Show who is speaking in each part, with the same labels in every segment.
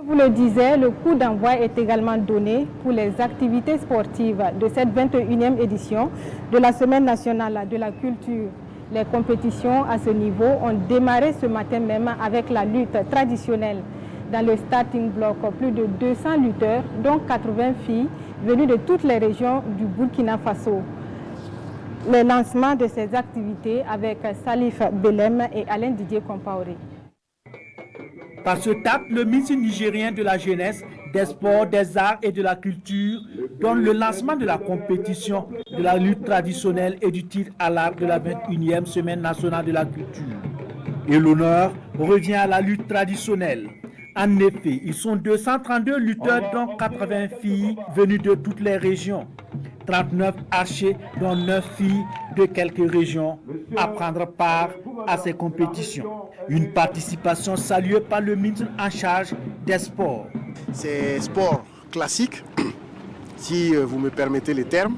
Speaker 1: Vous le disiez, le coup d'envoi est également donné pour les activités sportives de cette 21e édition de la Semaine nationale de la culture. Les compétitions à ce niveau ont démarré ce matin même avec la lutte traditionnelle. Dans le starting block, plus de 200 lutteurs, dont 80 filles, venues de toutes les régions du Burkina Faso. Le lancement de ces activités avec Salif Belem et Alain Didier Compaoré.
Speaker 2: Par ce tape, le ministre nigérien de la Jeunesse, des Sports, des Arts et de la Culture donne le lancement de la compétition de la lutte traditionnelle et du tir à l'arc de la 21e Semaine nationale de la culture. Et l'honneur revient à la lutte traditionnelle. En effet, ils sont 232 lutteurs, dont 80 filles venues de toutes les régions. 39 archers, dont 9 filles de quelques régions, à prendre part à ces compétitions. Une participation saluée par le ministre en charge des sports.
Speaker 3: Ces sports classiques, si vous me permettez les termes,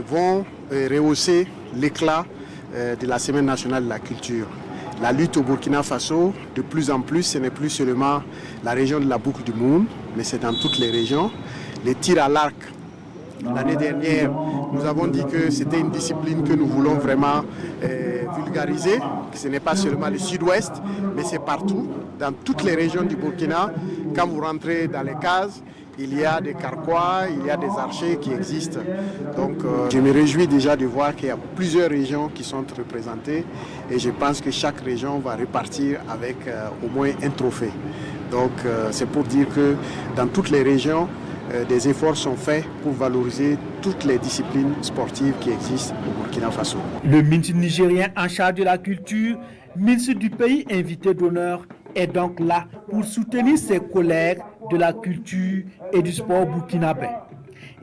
Speaker 3: vont rehausser l'éclat de la Semaine nationale de la culture. La lutte au Burkina Faso, de plus en plus, ce n'est plus seulement la région de la boucle du Moun, mais c'est dans toutes les régions. Les tirs à l'arc, l'année dernière, nous avons dit que c'était une discipline que nous voulons vraiment vulgariser. Ce n'est pas seulement le sud-ouest, mais c'est partout, dans toutes les régions du Burkina. Quand vous rentrez dans les cases, il y a des carquois, il y a des archers qui existent. Donc je me réjouis déjà de voir qu'il y a plusieurs régions qui sont représentées et je pense que chaque région va repartir avec au moins un trophée. Donc c'est pour dire que dans toutes les régions, des efforts sont faits pour valoriser toutes les disciplines sportives qui existent au Burkina Faso.
Speaker 2: Le ministre nigérien en charge de la culture, ministre du pays invité d'honneur, est donc là pour soutenir ses collègues de la culture et du sport burkinabé.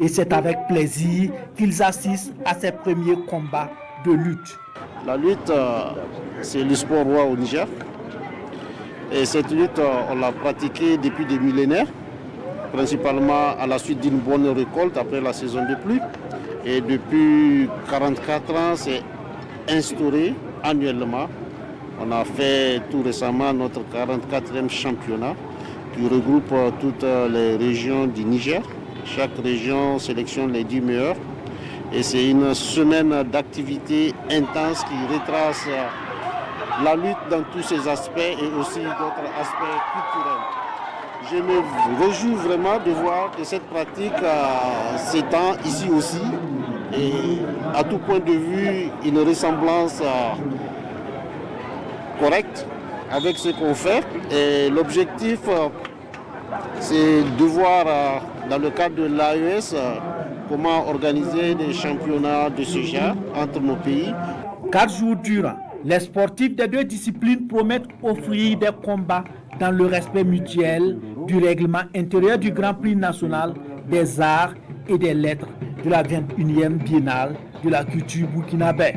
Speaker 2: Et c'est avec plaisir qu'ils assistent à ces premiers combats de lutte.
Speaker 4: La lutte, c'est le sport roi au Niger. Et cette lutte, on l'a pratiquée depuis des millénaires, principalement à la suite d'une bonne récolte après la saison de pluie. Et depuis 44 ans, c'est instauré annuellement. On a fait tout récemment notre 44e championnat qui regroupe toutes les régions du Niger. Chaque région sélectionne les 10 meilleurs. Et c'est une semaine d'activité intense qui retrace la lutte dans tous ses aspects et aussi d'autres aspects culturels. Je me réjouis vraiment de voir que cette pratique s'étend ici aussi. Et à tout point de vue, une ressemblance correcte avec ce qu'on fait. Et l'objectif, c'est de voir dans le cadre de l'AES comment organiser des championnats de ce genre entre nos pays.
Speaker 2: 4 jours durant, les sportifs des deux disciplines promettent offrir des combats dans le respect mutuel du règlement intérieur du Grand Prix national des arts et des lettres de la 21e biennale de la culture burkinabé.